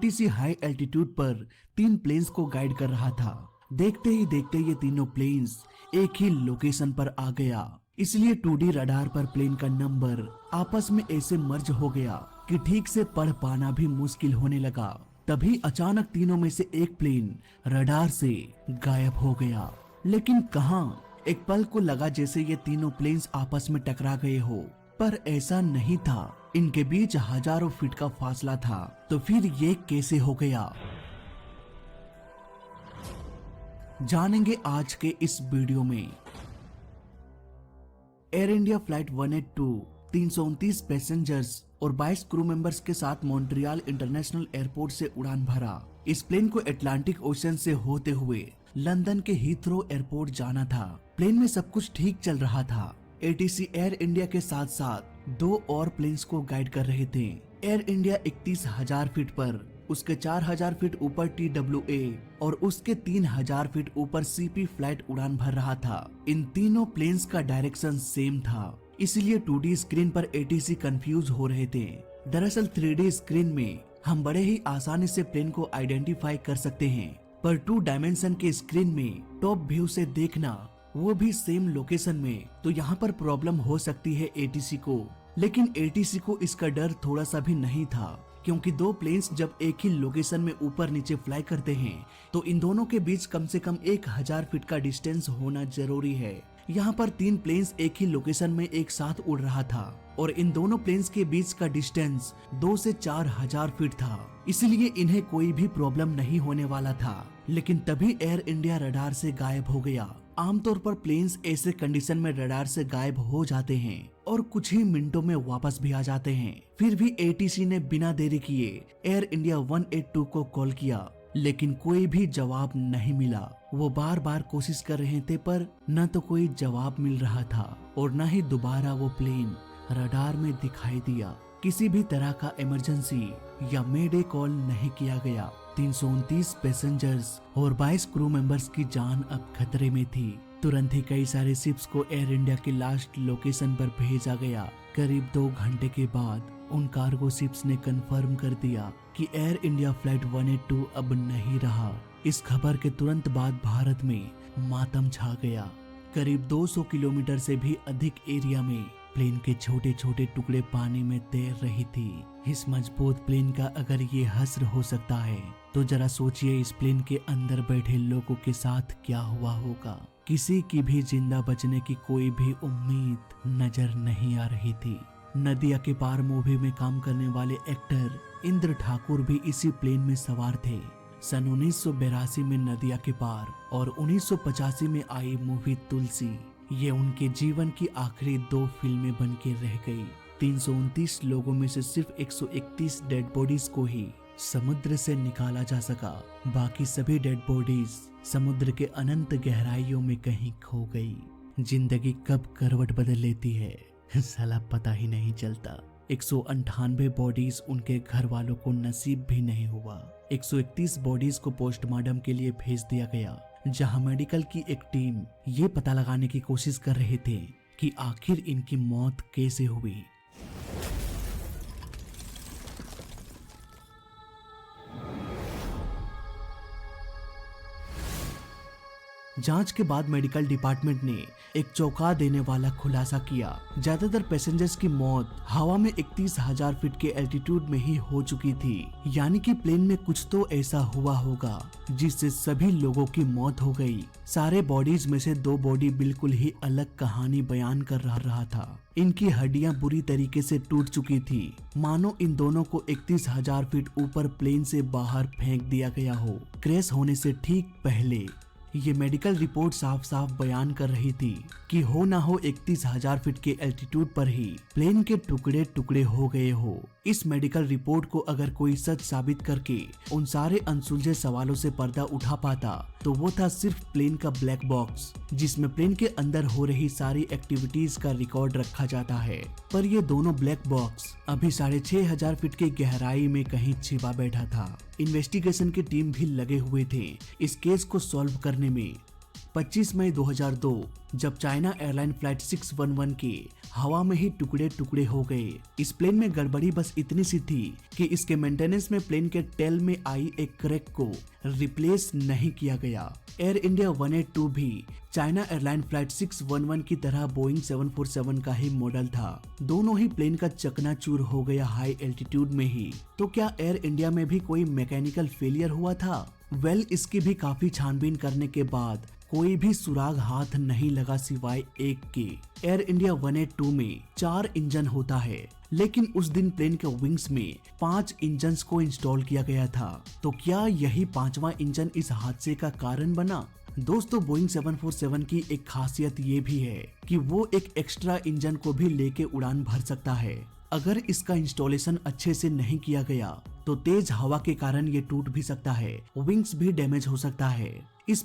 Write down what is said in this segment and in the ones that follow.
ATC high altitude पर 3 planes को guide कर रहा था। देखते ही देखते ये तीनों प्लेन्स एक ही लोकेशन पर आ गया, इसलिए 2D रडार पर प्लेन का नंबर आपस में ऐसे मर्ज हो गया कि ठीक से पढ़ पाना भी मुश्किल होने लगा। तभी अचानक तीनों में से एक प्लेन रडार से गायब हो गया। लेकिन कहाँ? एक पल को लगा जैसे ये तीनों प्लेन्स आपस में टकरा गए हो, पर ऐसा नहीं था। इनके बीच हजारों फीट का फासला था, तो फिर ये कैसे हो गया? जानेंगे आज के इस वीडियो में। एयर इंडिया फ्लाइट 182 329 पैसेंजर्स और 22 क्रू मेंबर्स के साथ मॉन्ट्रियल इंटरनेशनल एयरपोर्ट से उड़ान भरा। इस प्लेन को अटलांटिक ओशन से होते हुए लंदन के हीथ्रो एयरपोर्ट जाना था। प्लेन में सब कुछ ठीक चल रहा था। एटीसी एयर इंडिया के साथ साथ 2 और प्लेन्स को गाइड कर रहे थे। एयर इंडिया 31,000 फीट पर, उसके 4,000 फीट ऊपर TWA और उसके 3,000 फीट ऊपर CP फ्लाइट उड़ान भर रहा था। इन तीनों प्लेन्स का डायरेक्शन सेम था, इसलिए 2D स्क्रीन पर ATC कंफ्यूज हो रहे थे। दरअसल 3D स्क्रीन में हम बड़े ही आसानी से प्लेन को आइडेंटिफाई कर सकते हैं, पर 2 डायमेंशन के स्क्रीन में टॉप व्यू से देखना, वो भी सेम लोकेशन में, तो यहाँ पर प्रॉब्लम हो सकती है ATC को। लेकिन ATC को इसका डर थोड़ा सा भी नहीं था, क्योंकि 2 प्लेन्स जब एक ही लोकेशन में ऊपर नीचे फ्लाई करते हैं तो इन दोनों के बीच कम से कम 1,000 फीट का डिस्टेंस होना जरूरी है। यहाँ पर 3 प्लेन्स एक ही लोकेशन में एक साथ उड़ रहा था और इन दोनों प्लेन्स के बीच का डिस्टेंस 2 से 4,000 फीट था, इसलिए इन्हें कोई भी प्रॉब्लम नहीं होने वाला था। लेकिन तभी एयर इंडिया रडार से गायब हो गया। आमतौर पर प्लेन्स ऐसे कंडीशन में रडार से गायब हो जाते हैं और कुछ ही मिनटों में वापस भी आ जाते हैं। फिर भी ATC ने बिना देरी किए एयर इंडिया 182 को कॉल किया, लेकिन कोई भी जवाब नहीं मिला। वो बार बार कोशिश कर रहे थे, पर न तो कोई जवाब मिल रहा था और न ही दोबारा वो प्लेन रडार में दिखाई दिया। किसी भी तरह का इमरजेंसी या मेडे कॉल नहीं किया गया। 329 पैसेंजर्स और 22 क्रू मेंबर्स की जान अब खतरे में थी। तुरंत ही कई सारे शिप्स को एयर इंडिया की लास्ट लोकेशन पर भेजा गया। करीब 2 घंटे के बाद उन कार्गो शिप्स ने कंफर्म कर दिया कि एयर इंडिया फ्लाइट 182 अब नहीं रहा। इस खबर के तुरंत बाद भारत में मातम छा गया। करीब 200 किलोमीटर से भी अधिक एरिया में प्लेन के छोटे छोटे टुकड़े पानी में तैर रही थी। इस मजबूत प्लेन का अगर ये हश्र हो सकता है, तो जरा सोचिए इस प्लेन के अंदर बैठे लोगों के साथ क्या हुआ होगा। किसी की भी जिंदा बचने की कोई भी उम्मीद नजर नहीं आ रही थी। नदिया के पार मूवी में काम करने वाले एक्टर इंद्र ठाकुर भी इसी प्लेन में सवार थे। सन 1982 में नदिया के पार और 1985 में आई मूवी तुलसी, ये उनके जीवन की आखिरी 2 फिल्में बन के रह गई। 329 लोगों में से सिर्फ 131 डेड बॉडीज को ही समुद्र से निकाला जा सका। बाकी सभी डेड बॉडीज समुद्र के अनंत गहराइयों में कहीं खो गई। जिंदगी कब करवट बदल लेती है साला पता ही नहीं चलता। 198 बॉडीज उनके घर वालों को नसीब भी नहीं हुआ। 131 बॉडीज को पोस्टमार्टम के लिए भेज दिया गया, जहां मेडिकल की एक टीम ये पता लगाने की कोशिश कर रहे थे कि आखिर इनकी मौत कैसे हुई। जांच के बाद मेडिकल डिपार्टमेंट ने एक चौंका देने वाला खुलासा किया। ज्यादातर पैसेंजर्स की मौत हवा में 31,000 फीट के एल्टीट्यूड में ही हो चुकी थी, यानी कि प्लेन में कुछ तो ऐसा हुआ होगा जिससे सभी लोगों की मौत हो गई। सारे बॉडीज में से 2 बॉडी बिल्कुल ही अलग कहानी बयान कर रहा था। इनकी हड्डियां बुरी तरीके से टूट चुकी थी, मानो इन दोनों को 31,000 फीट ऊपर प्लेन से बाहर फेंक दिया गया हो। क्रैश होने से ठीक पहले ये मेडिकल रिपोर्ट साफ साफ बयान कर रही थी कि हो ना हो 31,000 फीट के एल्टीट्यूड पर ही प्लेन के टुकड़े टुकड़े हो गए हो। इस मेडिकल रिपोर्ट को अगर कोई सच साबित करके उन सारे अनसुलझे सवालों से पर्दा उठा पाता, तो वो था सिर्फ प्लेन का ब्लैक बॉक्स, जिसमें प्लेन के अंदर हो रही सारी एक्टिविटीज का रिकॉर्ड रखा जाता है। पर ये दोनों ब्लैक बॉक्स अभी 6,500 फीट की गहराई में कहीं छिपा बैठा था। इन्वेस्टिगेशन की टीम भी लगे हुए थे इस केस को सॉल्व करने में। 25 मई 2002 जब चाइना एयरलाइन फ्लाइट 611 के हवा में ही टुकड़े टुकड़े हो गए। इस प्लेन में गड़बड़ी बस इतनी सी थी कि इसके मेंटेनेंस में प्लेन के टेल में आई एक क्रैक को रिप्लेस नहीं किया गया। एयर इंडिया 182 भी चाइना एयरलाइन फ्लाइट 611 की तरह बोइंग 747 का ही मॉडल था। दोनों ही प्लेन का चकनाचूर हो गया हाई एल्टीट्यूड में ही। तो क्या एयर इंडिया में भी कोई मैकेनिकल फेलियर हुआ था? इसकी भी काफी छानबीन करने के बाद कोई भी सुराग हाथ नहीं लगा सिवाय एक के। एयर इंडिया 182 में 4 इंजन होता है, लेकिन उस दिन प्लेन के विंग्स में 5 इंजन्स को इंस्टॉल किया गया था। तो क्या यही 5वां इंजन इस हादसे का कारण बना? दोस्तों, बोइंग 747 की एक खासियत ये भी है कि वो एक एक्स्ट्रा इंजन को भी लेके उड़ान भर सकता है। अगर इसका इंस्टॉलेशन अच्छे से नहीं किया गया तो तेज हवा के कारण ये टूट भी सकता है, विंग्स भी डैमेज हो सकता है। इस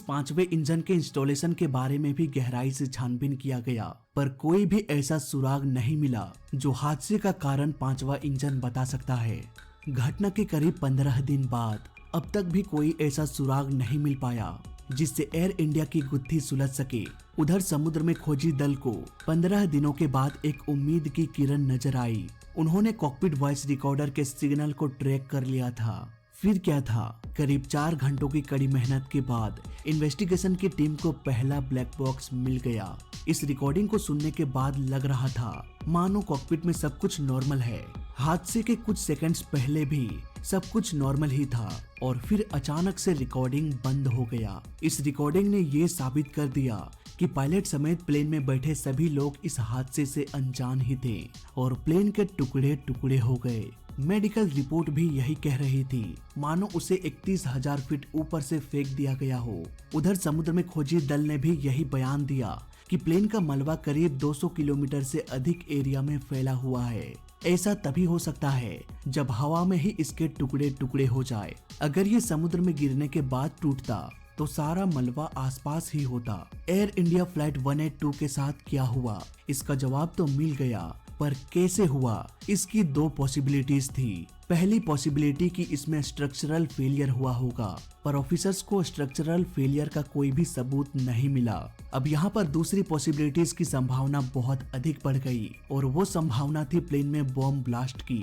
5वें इंजन के इंस्टॉलेशन के बारे में भी गहराई से छानबीन किया गया, पर कोई भी ऐसा सुराग नहीं मिला जो हादसे का कारण 5वां इंजन बता सकता है। घटना के करीब 15 दिन बाद अब तक भी कोई ऐसा सुराग नहीं मिल पाया जिससे एयर इंडिया की गुत्थी सुलझ सके। उधर समुद्र में खोजी दल को 15 दिनों के बाद एक उम्मीद की किरण नजर आई। उन्होंने कॉकपिट वॉइस रिकॉर्डर के सिग्नल को ट्रैक कर लिया था। फिर क्या था? करीब 4 घंटों की कड़ी मेहनत के बाद इन्वेस्टिगेशन की टीम को पहला ब्लैक बॉक्स मिल गया। इस रिकॉर्डिंग को सुनने के बाद लग रहा था मानो कॉकपिट में सब कुछ नॉर्मल है। हादसे के कुछ सेकंड्स पहले भी सब कुछ नॉर्मल ही था और फिर अचानक से रिकॉर्डिंग बंद हो गया। इस रिकॉर्डिंग ने ये साबित कर दिया कि पायलट समेत प्लेन में बैठे सभी लोग इस हादसे से अनजान ही थे और प्लेन के टुकड़े टुकड़े हो गए। मेडिकल रिपोर्ट भी यही कह रही थी, मानो उसे 31,000 फीट ऊपर से फेंक दिया गया हो। उधर समुद्र में खोजी दल ने भी यही बयान दिया कि प्लेन का मलबा करीब 200 किलोमीटर से अधिक एरिया में फैला हुआ है। ऐसा तभी हो सकता है जब हवा में ही इसके टुकड़े टुकड़े हो जाए। अगर ये समुद्र में गिरने के बाद टूटता तो सारा मलबा आसपास ही होता। एयर इंडिया फ्लाइट 182 के साथ क्या हुआ? इसका जवाब तो मिल गया, पर कैसे हुआ? इसकी 2 पॉसिबिलिटीज थी। पहली पॉसिबिलिटी कि इसमें स्ट्रक्चरल फेलियर हुआ होगा, पर ऑफिसर्स को स्ट्रक्चरल फेलियर का कोई भी सबूत नहीं मिला। अब यहाँ पर दूसरी पॉसिबिलिटीज की संभावना बहुत अधिक बढ़ गई और वो संभावना थी प्लेन में बॉम्ब ब्लास्ट की।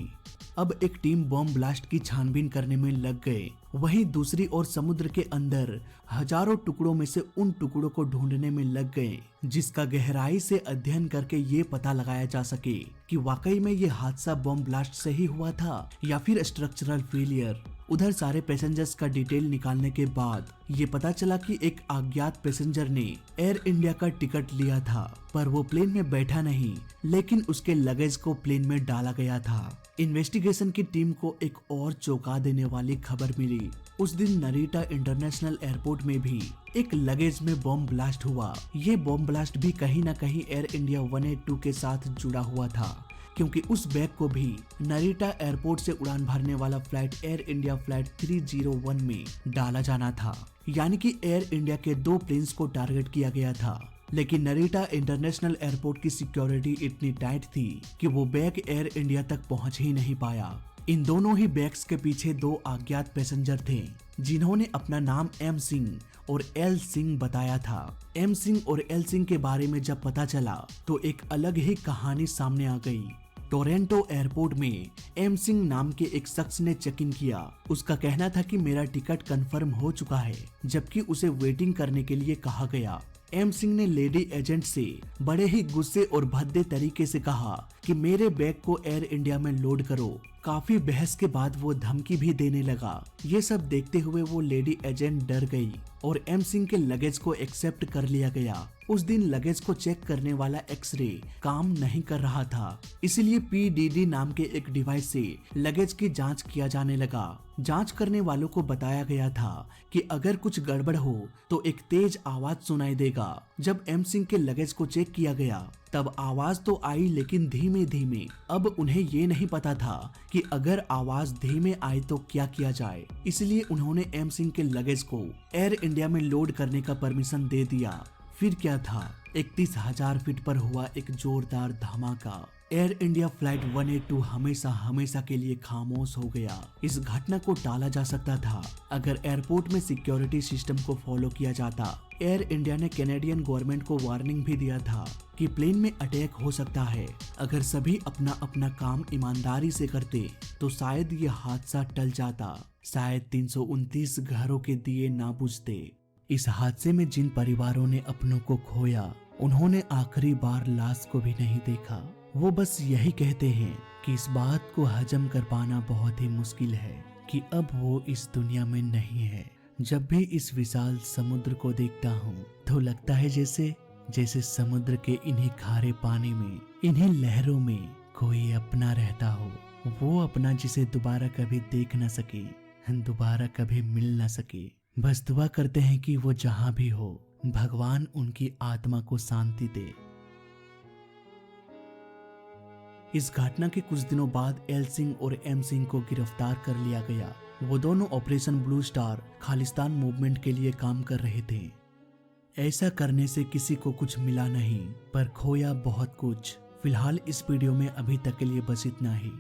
अब एक टीम बॉम्ब ब्लास्ट की छानबीन करने में लग गए। वहीं दूसरी ओर समुद्र के अंदर हजारों टुकड़ों में से उन टुकड़ों को ढूंढने में लग गए जिसका गहराई से अध्ययन करके ये पता लगाया जा सके कि वाकई में ये हादसा बॉम्ब ब्लास्ट से ही हुआ था या फिर स्ट्रक्चरल फेलियर। उधर सारे पैसेंजर्स का डिटेल निकालने के बाद ये पता चला कि एक अज्ञात पैसेंजर ने एयर इंडिया का टिकट लिया था, पर वो प्लेन में बैठा नहीं, लेकिन उसके लगेज को प्लेन में डाला गया था। इन्वेस्टिगेशन की टीम को एक और चौंका देने वाली खबर मिली। उस दिन नरीटा इंटरनेशनल एयरपोर्ट में भी एक लगेज में बॉम्ब ब्लास्ट हुआ। ये बॉम्ब ब्लास्ट भी कहीं न कहीं एयर इंडिया 182 के साथ जुड़ा हुआ था, क्योंकि उस बैग को भी नरीटा एयरपोर्ट से उड़ान भरने वाला फ्लाइट एयर इंडिया फ्लाइट 301 में डाला जाना था। यानी कि एयर इंडिया के 2 प्लेन्स को टारगेट किया गया था, लेकिन नरीटा इंटरनेशनल एयरपोर्ट की सिक्योरिटी इतनी टाइट थी कि वो बैग एयर इंडिया तक पहुंच ही नहीं पाया। इन दोनों ही बैग्स के पीछे 2 अज्ञात पैसेंजर थे जिन्होंने अपना नाम एम सिंह और एल सिंह बताया था। एम सिंह और एल सिंह के बारे में जब पता चला तो एक अलग ही कहानी सामने आ गई। टोरंटो एयरपोर्ट में एम सिंह नाम के एक शख्स ने चेक इन किया। उसका कहना था कि मेरा टिकट कंफर्म हो चुका है, जबकि उसे वेटिंग करने के लिए कहा गया। एम सिंह ने लेडी एजेंट से बड़े ही गुस्से और भद्दे तरीके से कहा कि मेरे बैग को एयर इंडिया में लोड करो। काफी बहस के बाद वो धमकी भी देने लगा। ये सब देखते हुए वो लेडी एजेंट डर गई और एम सिंह के लगेज को एक्सेप्ट कर लिया गया। उस दिन लगेज को चेक करने वाला एक्सरे काम नहीं कर रहा था, इसलिए PDD नाम के एक डिवाइस से लगेज की जांच किया जाने लगा। जांच करने वालों को बताया गया था कि अगर कुछ गड़बड़ हो तो एक तेज आवाज सुनाई देगा। जब एम सिंह के लगेज को चेक किया गया तब आवाज तो आई, लेकिन धीमे धीमे। अब उन्हें ये नहीं पता था कि अगर आवाज धीमे आए तो क्या किया जाए, इसलिए उन्होंने एम सिंह के लगेज को एयर इंडिया में लोड करने का परमिशन दे दिया। फिर क्या था, 31,000 फीट पर हुआ एक जोरदार धमाका। एयर इंडिया फ्लाइट 182 हमेशा हमेशा के लिए खामोश हो गया। इस घटना को टाला जा सकता था अगर एयरपोर्ट में सिक्योरिटी सिस्टम को फॉलो किया जाता। एयर इंडिया ने कैनेडियन गवर्नमेंट को वार्निंग भी दिया था कि प्लेन में अटैक हो सकता है। अगर सभी अपना अपना काम ईमानदारी से करते तो शायद ये हादसा टल जाता। शायद 329 घरों के दिए ना बुझते। इस हादसे में जिन परिवारों ने अपनों को खोया, उन्होंने आखिरी बार लाश को भी नहीं देखा। वो बस यही कहते हैं कि इस बात को हजम कर पाना बहुत ही मुश्किल है कि अब वो इस दुनिया में नहीं है। जब भी इस विशाल समुद्र को देखता हूँ तो लगता है जैसे समुद्र के इन्हीं खारे पानी में, इन्हीं लहरों में कोई अपना रहता हो। वो अपना जिसे दोबारा कभी देख न सके, दोबारा कभी मिल न सके। बस दुआ करते हैं कि वो जहाँ भी हो, भगवान उनकी आत्मा को शांति दे। इस घटना के कुछ दिनों बाद एल सिंह और एम सिंह को गिरफ्तार कर लिया गया। वो दोनों operation blue star Khalistan movement के लिए काम कर रहे थे। ऐसा करने से किसी को कुछ मिला नहीं, पर खोया बहुत कुछ। फिलहाल इस वीडियो में अभी तक के लिए बस इतना ही।